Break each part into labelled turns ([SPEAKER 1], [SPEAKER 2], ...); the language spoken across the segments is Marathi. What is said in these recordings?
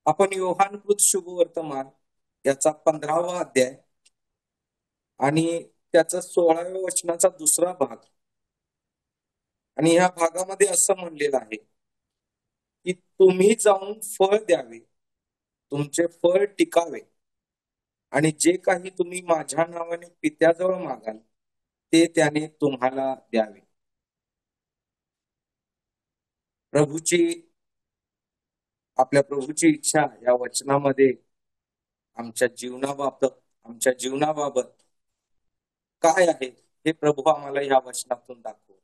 [SPEAKER 1] आपण योहानकृत शुभवर्तमान याचा 15वा अध्याय आणि त्याचा 16व्या वचनाचा दुसरा भाग, आणि या भागामध्ये असं म्हणलेलं आहे की तुम्ही जाऊन फळ द्यावे, तुमचे फळ टिकावे, आणि जे काही तुम्ही माझ्या नावाने पित्याजवळ मागाल ते त्याने तुम्हाला द्यावे. आपल्या प्रभूची इच्छा या वचनामध्ये आमच्या जीवनाबाबत काय आहे हे प्रभू आम्हाला या वचनातून दाखवतो.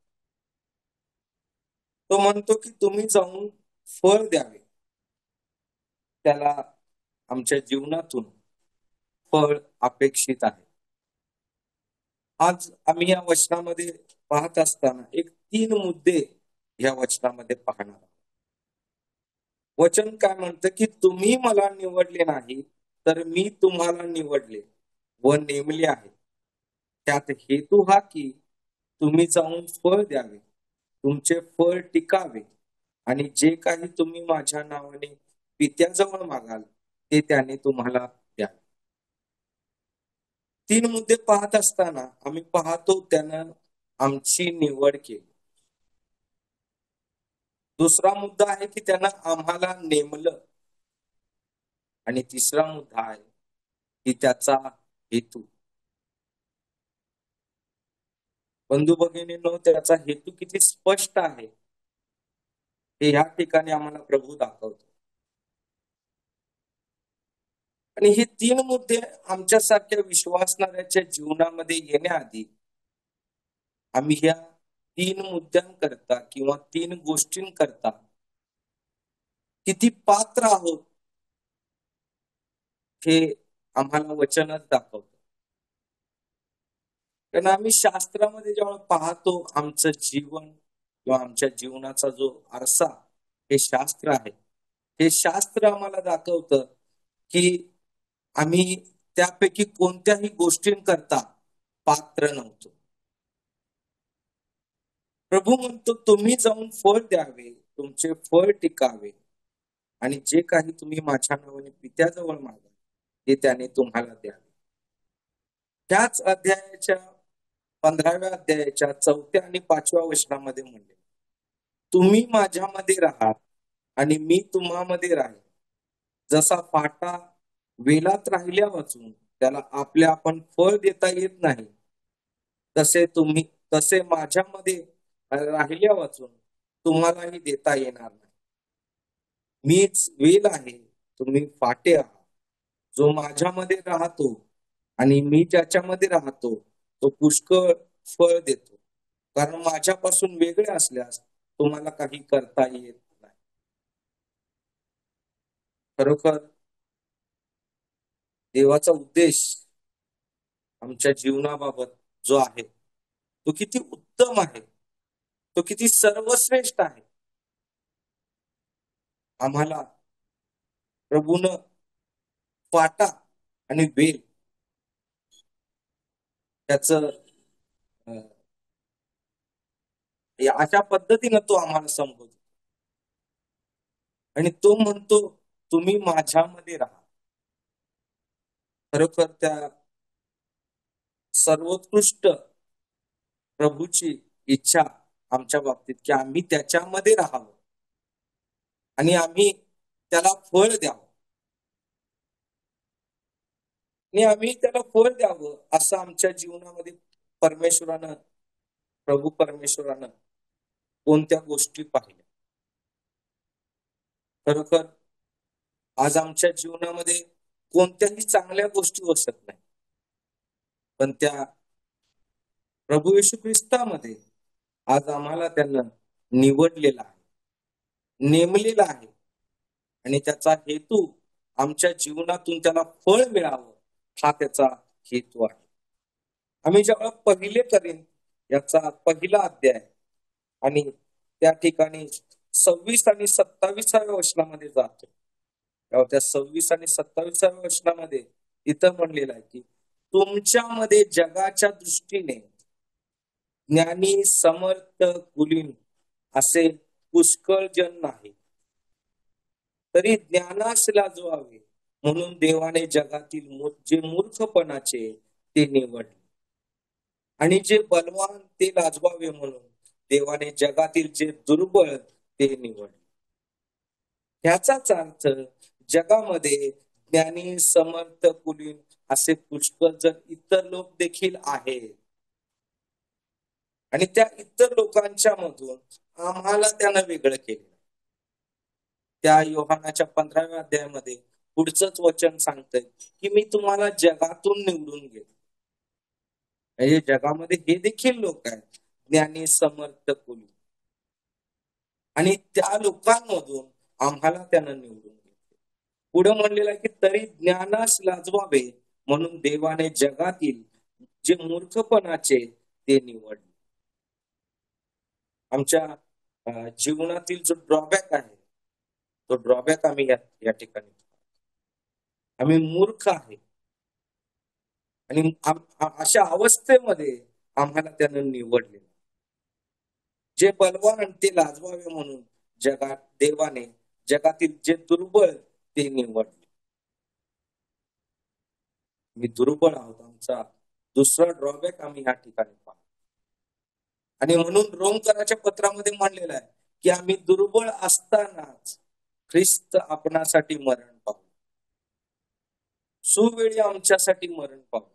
[SPEAKER 1] तो म्हणतो की तुम्ही जाऊन फळ द्यावे. त्याला आमच्या जीवनातून फळ अपेक्षित आहे. आज आम्ही या वचनामध्ये पाहत असताना 3 मुद्दे या वचनामध्ये पाहणार आहोत. वचन काय म्हणतं की तुम्ही मला निवडले नाही, तर मी तुम्हाला निवडले व नेमले आहे. त्यात हेतू हा की तुम्ही जाऊन फळ द्यावे, तुमचे फळ टिकावे, आणि जे काही तुम्ही माझ्या नावाने पित्याजवळ मागाल ते त्याने तुम्हाला द्यावे. 3 मुद्दे पाहत असताना आम्ही पाहतो त्यानं आमची निवड केली. दुसरा मुद्दा आहे की त्यानं आम्हाला नेमलं, आणि तिसरा मुद्दा आहे की त्याचा हेतू. बंधू भगिनींनो, त्याचा हेतू किती स्पष्ट आहे हे ह्या ठिकाणी आम्हाला प्रभू दाखवतो. आणि हे 3 मुद्दे आमच्यासारख्या विश्वासणाऱ्याच्या जीवनामध्ये येण्याआधी आम्ही ह्या 3 मुद्द्यांकरता किंवा 3 गोष्टींकरता किती पात्र आहोत हे आम्हाला वचनच दाखवतं. कारण आम्ही शास्त्रामध्ये जेव्हा पाहतो आमचं जीवन किंवा आमच्या जीवनाचा जो आरसा हे शास्त्र आहे, हे शास्त्र आम्हाला दाखवतं की आम्ही त्यापैकी कोणत्याही गोष्टींकरता पात्र नव्हतो. प्रभू म्हणतो तुम्ही जाऊन फळ द्यावे, तुमचे फळ टिकावे, आणि जे काही तुम्ही माझ्या नावाने पित्याजवळ मागा ते त्याने तुम्हाला द्यावे. त्याच अध्यायाच्या 15व्या अध्यायाच्या 4थ्या आणि 5व्या वचनामध्ये म्हणले, तुम्ही माझ्यामध्ये राहा आणि मी तुम्हामध्ये राहीन. जसा पाटा वेलात राहिल्या वाचून त्याला आपल्या आपण फळ देता येत नाही, तसे माझ्यामध्ये राहिल्या वाचून तुम्हालाही देता येणार नाही. मीच वेल आहे, तुम्ही फाटे आहात. जो माझ्यामध्ये राहतो आणि मी ज्याच्यामध्ये राहतो तो पुष्कळ फळ देतो, कारण माझ्यापासून वेगळे असल्यास तुम्हाला काही करता येत नाही. खरोखर देवाचा उद्देश आमच्या जीवनाबाबत जो आहे तो किती उत्तम आहे, तो किती सर्वश्रेष्ठ आहे. आम्हाला प्रभून फाटा आणि वेल त्याच अशा पद्धतीनं तो आम्हाला संबोधतो, आणि तो म्हणतो तुम्ही माझ्यामध्ये राहा. खरोखर त्या सर्वोत्कृष्ट प्रभूची इच्छा आमच्या बाबतीत की आम्ही त्याच्यामध्ये राहावं आणि आम्ही त्याला फळ द्यावं, आणि आम्ही त्याला फळ द्यावं असं आमच्या जीवनामध्ये प्रभू परमेश्वरानं कोणत्या गोष्टी पाहिल्या. खरोखर आज आमच्या जीवनामध्ये कोणत्याही चांगल्या गोष्टी असत नाही, पण त्या प्रभू येशू ख्रिस्तामध्ये आज आम्हाला त्यांना निवडलेला आहे, नेमलेला आहे, आणि त्याचा हेतू आमच्या जीवनातून त्याला फळ मिळावं हा त्याचा हेतू आहे. आम्ही जेव्हा पहिले करीन याचा पहिला अध्याय आणि त्या ठिकाणी 26 आणि 27व्या वचनामध्ये जातो, तेव्हा त्या 26 आणि 27व्या वचनामध्ये इथं म्हणलेलं आहे की तुमच्यामध्ये जगाच्या दृष्टीने ज्ञानी, समर्थ, कुलीन असे पुष्कळ जन नाही, तरी ज्ञानास लाजवावे म्हणून देवाने जगातील जे मूर्खपणाचे ते निवडले, आणि जे बलवान ते लाजवावे म्हणून देवाने जगातील जे दुर्बळ ते निवडले. ह्याचाच अर्थ जगामध्ये ज्ञानी, समर्थ, कुलीन असे पुष्कळ जर इतर लोक देखील आहेत, आणि त्या इतर लोकांच्या मधून आम्हाला त्यानं वेगळं केलं. त्या योहानाच्या 15व्या अध्यायामध्ये पुढचंच वचन सांगतंय की मी तुम्हाला जगातून निवडून घेतो. म्हणजे जगामध्ये हे देखील लोक आहेत, ज्ञानी, समर्थ, कुलीन, आणि त्या लोकांमधून आम्हाला त्यानं निवडून घेतले. पुढे म्हणलेलं आहे की तरी ज्ञानास लाजवावे म्हणून देवाने जगातील जे मूर्खपणाचे ते निवडले. आमच्या जीवनातील जो ड्रॉबॅक आहे तो ड्रॉबॅक आम्ही या ठिकाणी, आम्ही मूर्ख आहे, आणि अशा अवस्थेमध्ये आम्हाला त्यानं निवडले. जे बलवान ते लाजवावे म्हणून देवाने जगातील जे दुर्बळ ते निवडले. मी दुर्बळ आहोत, आमचा दुसरा ड्रॉबॅक आम्ही या ठिकाणी पाहतो. आणि म्हणून रोमकराच्या पत्रामध्ये म्हणलेलं आहे की आम्ही दुर्बळ असतानाच ख्रिस्त आपणासाठी मरण पावले, सुवेळी आमच्यासाठी मरण पावले.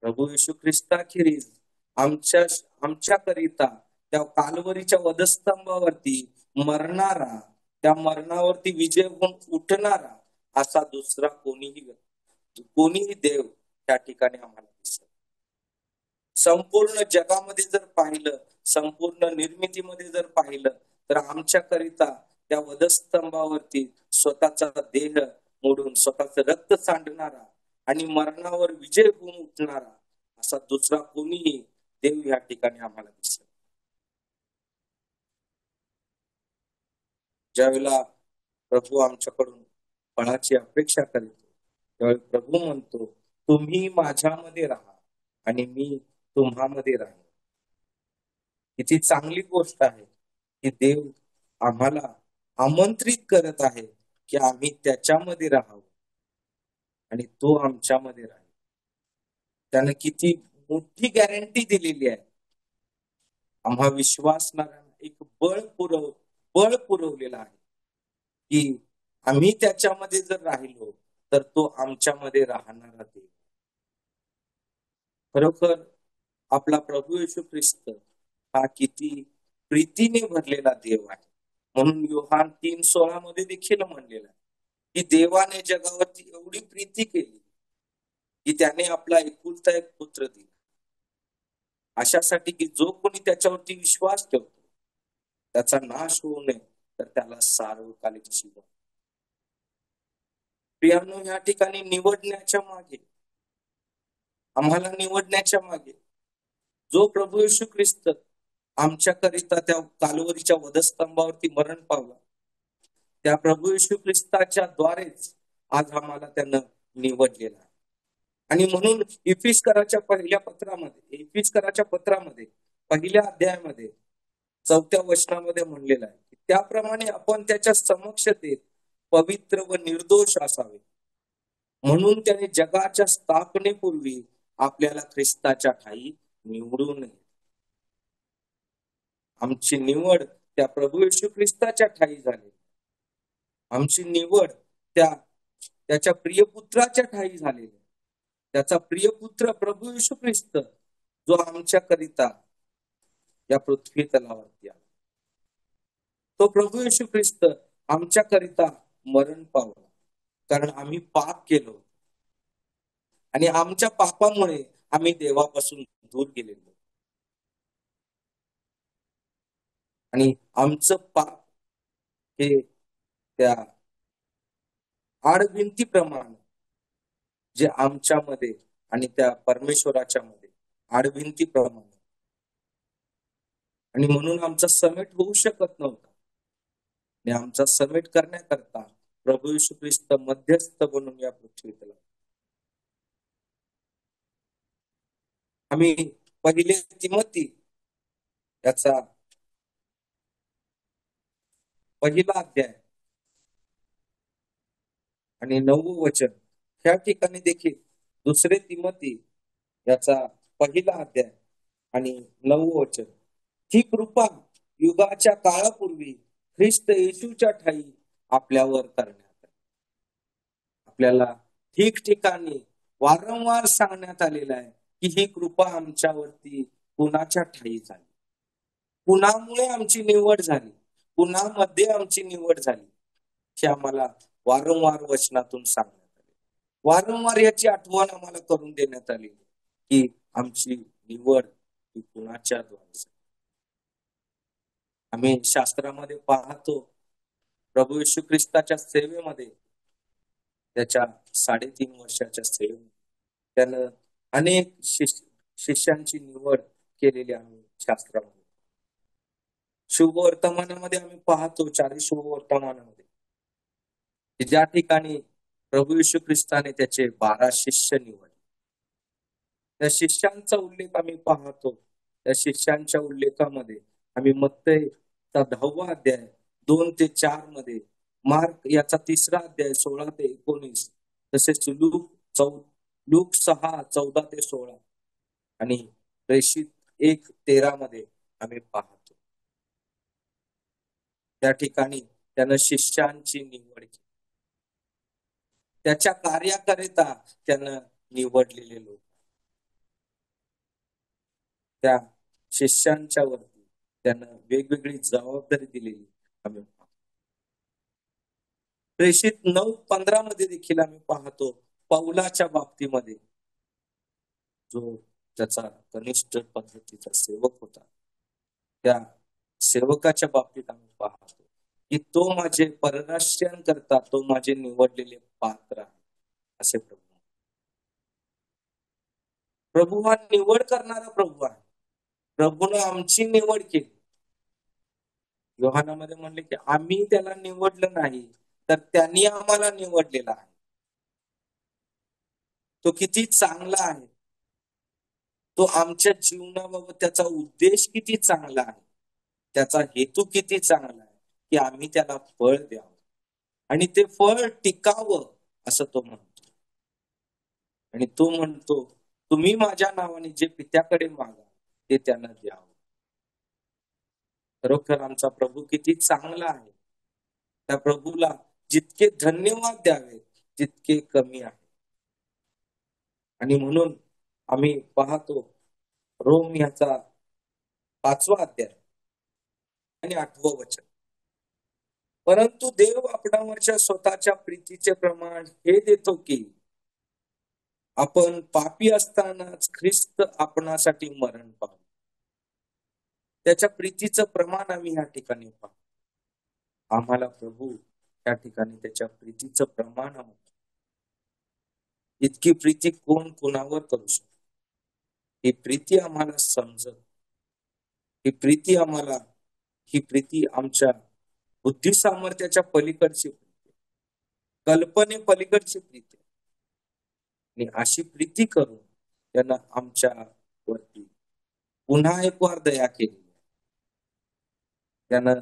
[SPEAKER 1] प्रभू येशू ख्रिस्ताखेरीज आमच्याकरिता त्या कालवरीच्या वधस्तंभावरती मरणारा, त्या मरणावरती विजय होऊन उठणारा असा दुसरा कोणीही देव त्या ठिकाणी आम्हाला दिसत. संपूर्ण जगामध्ये जर पाहिलं, संपूर्ण निर्मितीमध्ये जर पाहिलं, तर आमच्याकरिता त्या वधस्तंभावरती स्वतःचा देह मोडून स्वतःचं रक्त सांडणारा आणि मरणावर विजय होऊन उठणारा असा दुसरा कोणीही देव या ठिकाणी आम्हाला दिसत. ज्यावेळेला प्रभू आमच्याकडून फळाची अपेक्षा करतो, त्यावेळी प्रभू म्हणतो तुम्ही माझ्यामध्ये राहा आणि मी तुम्हामध्ये राहीन. किती चांगली गोष्ट आहे की देव आम्हाला आमंत्रित करत आहे की आम्ही त्याच्यामध्ये राहावं आणि तो आमच्यामध्ये राहील. त्यानं किती मोठी गॅरंटी दिलेली आहे. आम्हा विश्वासणाऱ्यांना एक बळ पुरवलेलं आहे की आम्ही त्याच्यामध्ये जर राहिलो तर तो आमच्यामध्ये राहणारा देव. खरोखर आपला प्रभू येशू ख्रिस्त हा किती प्रीतीने भरलेला देव आहे. म्हणून योहान 3:16 मध्ये देखील म्हणलेला आहे की देवाने जगावरती एवढी प्रीती केली की त्याने आपला एकुलता एक पुत्र दिला, अशासाठी की जो कोणी त्याच्यावरती विश्वास ठेवतो त्याचा नाश होऊ नये तर त्याला सार्वकालिक जीवन. प्रियांनो, या ठिकाणी निवडण्याच्या मागे, आम्हाला निवडण्याच्या मागे जो प्रभू येशू ख्रिस्त आमच्याकरिता त्या कालवरीच्या वधस्तंभावरती मरण पावला, त्या प्रभू येशू ख्रिस्ताच्या द्वारेच आज आम्हाला त्यानं निवडलेला आहे. आणि म्हणून इफिसकराच्या पत्रामध्ये पहिल्या अध्यायामध्ये 4थ्या वचनामध्ये म्हणलेलं आहे की त्याप्रमाणे आपण त्याच्या समक्षतेत पवित्र व निर्दोष असावे म्हणून त्याने जगाच्या स्थापनेपूर्वी आपल्याला ख्रिस्ताच्या ठायी निवडून नये. आमची निवड त्या प्रभू येशू ख्रिस्ताच्या ठायी झाली. आमची निवड त्याच्या प्रियपुत्राच्या ठायी झालेली. त्याचा प्रियपुत्र प्रभू येशू ख्रिस्त जो आमच्याकरिता या पृथ्वी तलावरती आला, तो प्रभू येशू ख्रिस्त आमच्याकरिता मरण पावला, कारण आम्ही पाप केलो आणि आमच्या पापामुळे आम्ही देवापासून दूर गेलेलो. आणि आमचं पाप हे त्या आडभिंतीप्रमाणे जे आमच्यामध्ये आणि त्या परमेश्वराच्या मध्ये आडभिंतीप्रमाणे, आणि म्हणून आमचा समेट होऊ शकत नव्हता. आणि आमचा समेट करण्याकरता प्रभू येशू ख्रिस्त मध्यस्थ बनून या पृथ्वीतला. आम्ही पहिले तिमोथी याचा 1 अध्याय आणि 9वं वचन ह्या ठिकाणी देखील 2 तिमोथी याचा 1ला अध्याय आणि 9वं वचन, ही कृपा युगाच्या काळापूर्वी ख्रिस्त येशूच्या ठायी आपल्यावर करण्यात आली. आपल्याला ठिकठिकाणी वारंवार सांगण्यात आलेलं आहे की ही कृपा आमच्यावरती कुणाच्या ठायी झाली, कुणामुळे आमची निवड झाली, कुणामध्ये आमची निवड झाली, हे आम्हाला वारंवार वचनातून सांगण्यात आले. वारंवार याची आठवण आम्हाला करून देण्यात आली की आमची निवड ही कुणाच्या द्वारे झाली. आम्ही शास्त्रामध्ये पाहतो प्रभू येशू ख्रिस्ताच्या सेवेमध्ये, त्याच्या 3.5 वर्षाच्या सेवेमध्ये त्यानं अनेक शिष्यांची निवड केलेली आम्ही शास्त्रामध्ये. शुभवर्तमानामध्ये आम्ही पाहतो 40 शुभवर्तमानामध्ये की ज्या ठिकाणी प्रभू येशू ख्रिस्ताने त्याचे 12 शिष्य निवडले. त्या शिष्यांचा उल्लेख आम्ही पाहतो. त्या शिष्यांच्या उल्लेखामध्ये आम्ही मत्तईचा 10वा अध्याय 2 ते 4 मध्ये, मार्क याचा 3रा अध्याय 16 ते 19, तसेच लूक 6 14 ते 16 आणि प्रेषित 1 13 मध्ये आम्ही पाहतो. त्या ठिकाणी त्यानं शिष्यांची निवड केली. त्याच्या कार्याकरिता त्यानं निवडलेले लोक, त्या शिष्यांच्या वरती त्यानं वेगवेगळी जबाबदारी दिलेली आम्ही पाहतो. प्रेषित 9:15 मध्ये देखील आम्ही पाहतो पौलाच्या बाबतीमध्ये, जो त्याचा कनिष्ठ पद्धतीचा सेवक होता, त्या सेवकाच्या बाबतीत आम्ही पाहतो की तो माझे परराष्ट्रीयन करता तो माझे निवडलेले पात्र आहे असे प्रभू हा निवड करणारा प्रभू आहे. प्रभूने आमची निवड केली. योहानामध्ये म्हणले की आम्ही त्याला निवडलं नाही, तर त्यांनी आम्हाला निवडलेला आहे. तो किती चांगला आहे, तो आमच्या जीवनाबाबत त्याचा उद्देश किती चांगला आहे, त्याचा हेतू किती चांगला आहे की आम्ही त्याला फळ द्यावं आणि ते फळ टिकावं असं तो म्हणतो. आणि तो म्हणतो तुम्ही माझ्या नावाने जे पित्याकडे मागा ते त्यांना द्यावं. खरोखर आमचा प्रभू किती चांगला आहे. त्या प्रभूला जितके धन्यवाद द्यावे तितके कमी आहे. आणि म्हणून आम्ही पाहतो रोम याचा 5वा अध्याय आणि 8वं वचन, परंतु देव आपणावरच्या स्वतःच्या प्रीतीचे प्रमाण हे देतो की आपण पापी असतानाच ख्रिस्त आपणासाठी मरण पावले. त्याच्या प्रीतीचं प्रमाण आम्ही या ठिकाणी पाहतो. आम्हाला प्रभू या ठिकाणी त्याच्या प्रीतीचं प्रमाण, इतकी प्रीती कोण कोणावर करू शकतो. ही प्रीती आम्हाला समजत, ही प्रीती आमच्या बुद्धी सामर्थ्याच्या पलीकडची प्रीती, कल्पने पलीकडची प्रीती. आणि अशी प्रीती करून त्यांना आमच्या वरती पुन्हा एक वार दया केली. त्यानं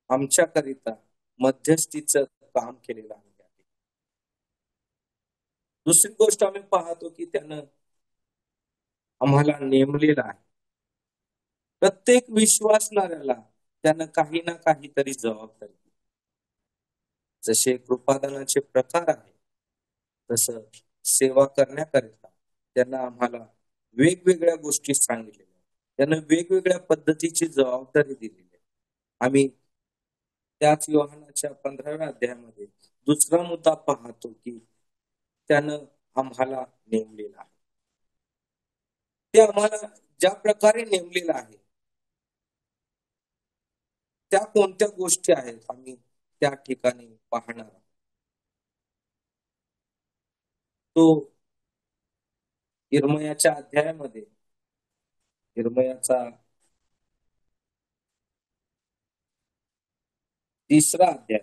[SPEAKER 1] आमच्याकरिता मध्यस्थीचं काम केलेलं आहे. दुसरी गोष्ट आम्ही पाहतो की त्यानं आम्हाला नेमलेलं आहे. प्रत्येक विश्वासणाऱ्याला त्यानं काही ना काहीतरी जबाबदारी. जसे कृपादानाचे प्रकार आहे तसं सेवा करण्याकरिता त्यांना आम्हाला वेगवेगळ्या गोष्टी सांगितलेल्या, त्यानं वेगवेगळ्या पद्धतीची जबाबदारी दिलेली आहे. आम्ही त्याच योहानाच्या 15व्या अध्यायामध्ये दुसरा मुद्दा पाहतो की त्यानं आम्हाला नेमलेला आहे. ते आम्हाला ज्या प्रकारे नेमलेलं आहे त्या कोणत्या गोष्टी आहेत आम्ही त्या ठिकाणी पाहणार आहोत. तो इर्मयाच्या अध्यायामध्ये, इर्मयाचा 3रा अध्याय,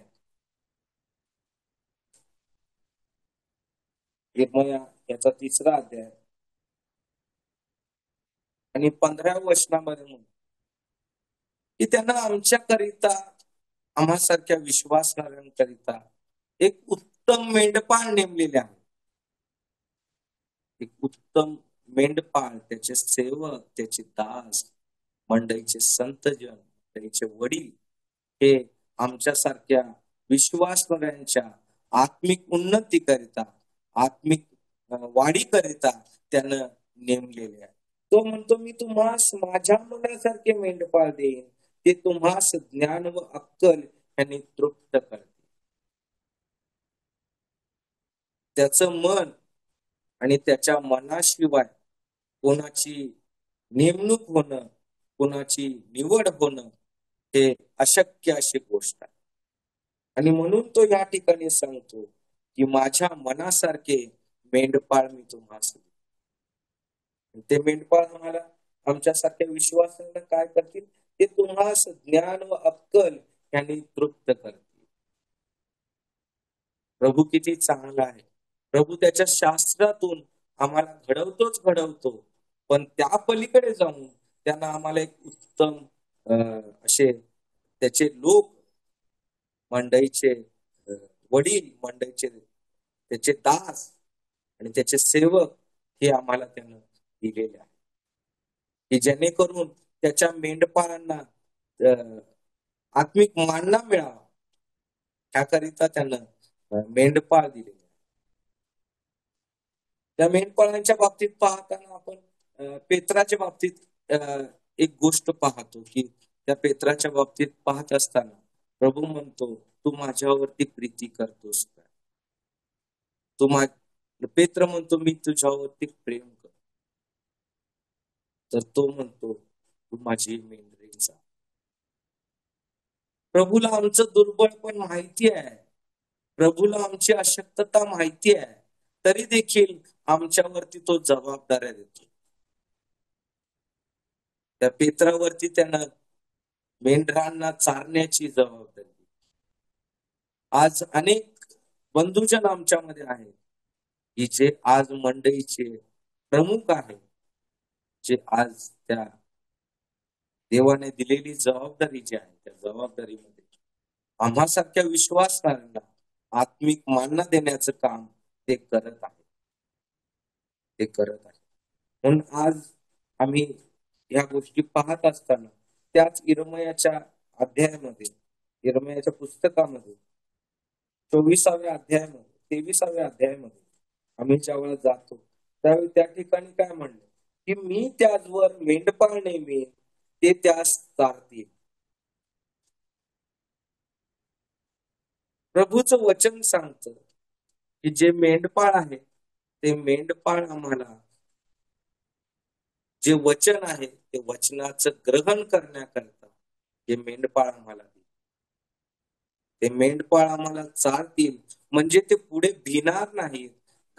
[SPEAKER 1] इर्मया याचा 3रा अध्याय आणि 15व्या वचनामध्ये म्हणून की त्यांना आमच्याकरिता, आम्हासारख्या विश्वासणाऱ्यांकरिता एक उत्तम मेंढपाळ नेमलेले आहे. एक उत्तम मेंढपाळ, त्याचे सेवक, त्याचे दास, मंडईचे संतजन, त्यांचे वडील, हे आमच्यासारख्या विश्वासणाऱ्यांच्या आत्मिक उन्नतीकरिता, आत्मिक वाढीकरिता त्यानं नेमलेले आहे. तो म्हणतो, मी तुम्हास माझ्या मनासारखे मेंढपाळ देईन, ते तुम्हास ज्ञान व अक्कल यांनी तृप्त करते. त्याचं मन आणि त्याच्या मनाशिवाय कोणाची नेमणूक होणं, कोणाची निवड होणं हे अशक्य अशी गोष्ट आहे. आणि म्हणून तो या ठिकाणी सांगतो की माझ्या मनासारखे मेंढपाळ मी तुम्हाला. ते मेंढपाळ आम्हाला आमच्यासारख्या विश्वासाला काय करतील, ते तुम्हास ज्ञान व अक्कल यांनी तृप्त करतील. प्रभू किती चांगला आहे. प्रभू त्याच्या शास्त्रातून आम्हाला घडवतो, पण त्या पलीकडे जाऊन त्यांना आम्हाला एक उत्तम असे त्याचे लोक, मंडईचे वडील, मंडईचे त्याचे दास आणि त्याचे सेवक हे आम्हाला त्यानं दिलेले आहे, की जेणेकरून त्याच्या मेंढपाळांना आत्मिक मानना मिळावा, त्याकरिता त्यानं मेंढपाळ दिले. त्या मेंढपाळांच्या बाबतीत पाहताना आपण पेत्राच्या बाबतीत एक गोष्ट पाहतो, की त्या पेत्राच्या बाबतीत पाहत असताना प्रभू म्हणतो, तू माझ्यावरती प्रीती करतोस का? पेत्र म्हणतो, मी तुझ्यावरती प्रेम करतो. तर तो म्हणतो, तू माझी मेंढरी जा. प्रभूला आमचं दुर्बळ पण माहिती आहे, प्रभूला आमची अशक्तता माहिती आहे, तरी देखील आमच्यावरती तो जबाबदाऱ्या देतो. त्या पेत्रावरती त्यानं मेंढरांना चारण्याची जबाबदारी. आज अनेक बंधुजन आमच्यामध्ये आहेत, की जे आज मंडईचे प्रमुख आहेत, जे आज त्या देवाने दिलेली जबाबदारी जी आहे, त्या जबाबदारीमध्ये आम्हासारख्या विश्वासणाऱ्यांना आत्मिक मानना देण्याचं काम ते करत आहे. म्हणून आज आम्ही या गोष्टी पाहत असताना त्याच इरमयाच्या अध्यायामध्ये, इरमयाच्या पुस्तकामध्ये 24व्या अध्यायामध्ये, 23व्या अध्यायामध्ये आम्ही ज्यावेळेला जातो त्यावेळी त्या ठिकाणी काय म्हणलं, की मी त्याचवर मेंढपाळ नेमीन, ते त्यास चारतील. प्रभूचं वचन सांगतं की जे मेंढपाळ आहे, ते मेंढपाळ आम्हाला जे वचन आहे ते वचनाचं ग्रहण करण्याकरता हे मेंढपाळ आम्हाला देईल. ते मेंढपाळ आम्हाला चालतील, म्हणजे ते पुढे भिणार नाहीत,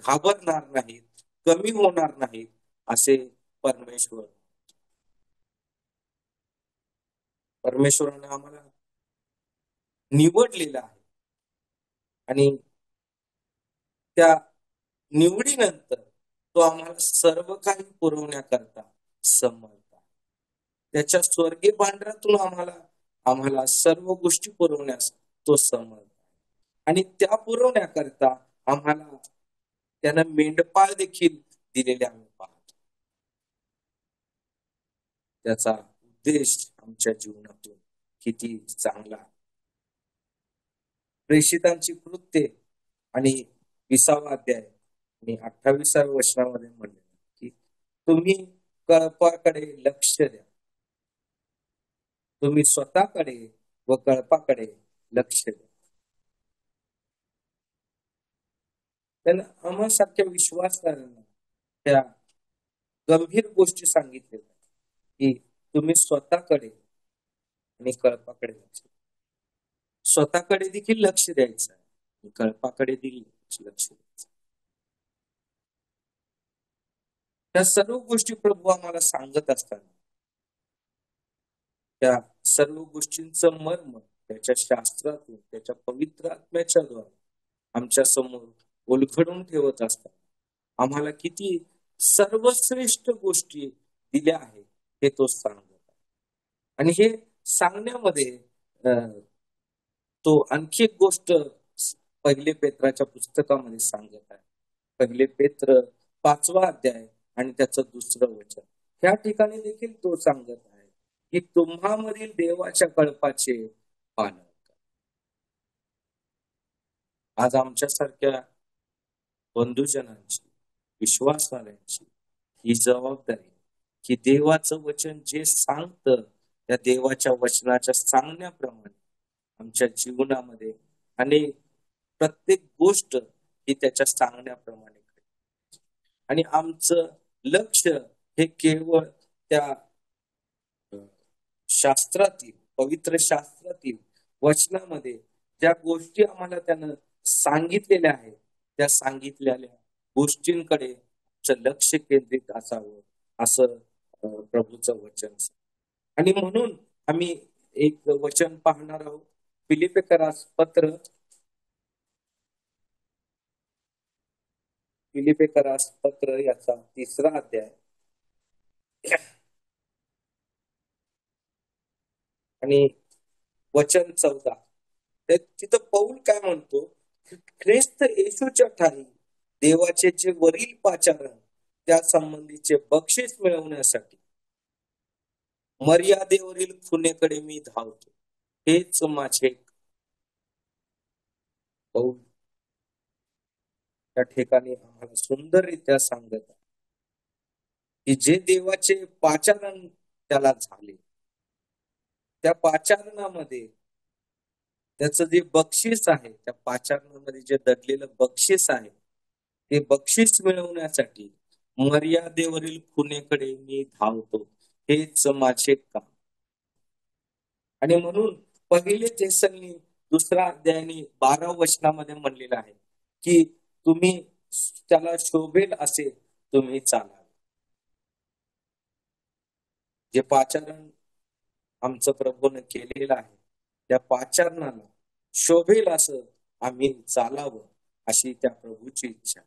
[SPEAKER 1] घाबरणार नाहीत, कमी होणार नाहीत, असे परमेश्वराने आम्हाला निवडलेलं आहे. आणि त्या निवडीनंतर तो आम्हाला सर्व काही पुरवण्याकरता समर्थ आहे. त्याच्या स्वर्गीय भांडारातून आम्हाला सर्व गोष्टी पुरवण्यास तो समर्थ आहे. आणि त्या पुरवण्याकरता आम्हाला त्यानं मेंढपाळ देखील दिलेले आम्ही पाहतो. त्याचा उद्देश आमच्या जीवनातून किती चांगला. प्रेषितांची कृत्ये आणि 20वा अध्याय आणि 28व्या वचनामध्ये म्हणले की तुम्ही कळपाकडे लक्ष द्या, तुम्ही स्वतःकडे व कळपाकडे लक्ष द्या. त्यांना आम्हासारख्या विश्वासणाऱ्यांना त्या गंभीर गोष्टी सांगितल्या की तुम्ही स्वतःकडे आणि कळपाकडे लक्ष द्या. स्वतःकडे देखील लक्ष द्यायचं आहे आणि कळपाकडे देखील लक्ष द्यायचं. त्या सर्व गोष्टी प्रभू आम्हाला सांगत असताना त्या सर्व गोष्टींचं मर्म त्याच्या शास्त्रातून, त्याच्या पवित्र आत्म्याच्या द्वारे आमच्या समोर उलगडून ठेवत असतात. आम्हाला किती सर्वश्रेष्ठ गोष्टी दिल्या आहेत हे तो सांगत आहे. आणि हे सांगण्यामध्ये तो आणखी एक गोष्ट पहिले पेत्राच्या पुस्तकामध्ये सांगत आहे. पहिले पेत्र 5वा अध्याय आणि त्याचं 2रं वचन. ह्या ठिकाणी देखील तो सांगत आहे की तुम्हामधील देवाच्या कळपाचे पालन करा. आज आमच्यासारख्या बंधुजनांची, विश्वासणाऱ्यांची ही जबाबदारी की देवाचं वचन जे सांगतं त्या देवाच्या वचनाच्या सांगण्याप्रमाणे आमच्या जीवनामध्ये आणि प्रत्येक गोष्ट ही त्याच्या सांगण्याप्रमाणे घडते. आणि आमचं लक्ष हे केवळ त्या शास्त्रातील, पवित्र शास्त्रातील वचनामध्ये ज्या गोष्टी आम्हाला त्यानं सांगितलेल्या आहेत त्या सांगितलेल्या गोष्टींकडे लक्ष केंद्रित असावं असं प्रभूचं वचन. आणि म्हणून आम्ही एक वचन पाहणार आहोत. फिलिप्पिकरास पत्र, फिलिप्पिकरास पत्र याचा 3रा अध्याय आणि वचन 14. तिथं पौल काय म्हणतो, ख्रिस्त येशूच्या ठाई देवाचे जे वरील पाचारण त्या संबंधीचे बक्षीस मिळवण्यासाठी मर्यादेवरील खुनेकडे मी धावतो. हेच माझे पौल त्या ठिकाणी आम्हाला सुंदररित्या सांगत आहे की जे देवाचे पाचारण त्याला झाले त्या पाचारणामध्ये त्याचं जे बक्षीस आहे, त्या पाचारणामध्ये जे दडलेलं बक्षीस आहे ते बक्षीस मिळवण्यासाठी मर्यादेवरील खुनेकडे मी धावतो. हेच माझे काम. आणि म्हणून पहिले थेसलनी 2रा अध्यायाने 12 वचनामध्ये म्हणलेलं आहे की तुम्ही त्याला शोभेल असे तुम्ही चाला. जे पाचारण आमचं प्रभूने केलेलं आहे त्या पाचारणाला शोभेल असं आम्ही चालावं अशी त्या प्रभूची इच्छा.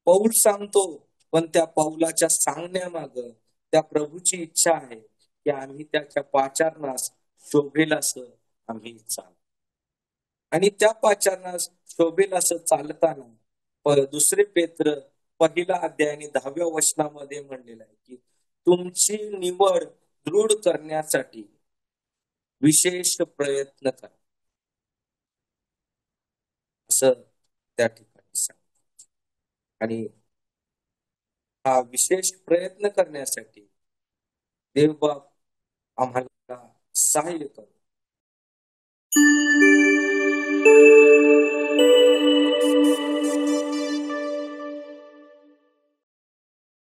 [SPEAKER 1] पौल सांगतो पण त्या पौलाच्या सांगण्यामाग त्या प्रभूची इच्छा आहे की आम्ही त्याच्या पाचारणास शोभेल असं आम्ही चालू. आणि त्या पाचारणास शोभेल असं चालताना 2 पेत्र 1ला अध्याय आणि 10व्या वचनामध्ये म्हणलेलं आहे की तुमची निवड दृढ करण्यासाठी विशेष प्रयत्न करा असं त्या ठिकाणी सांगतात. आणि हा विशेष प्रयत्न करण्यासाठी देवबाप आम्हाला सहाय्य करो.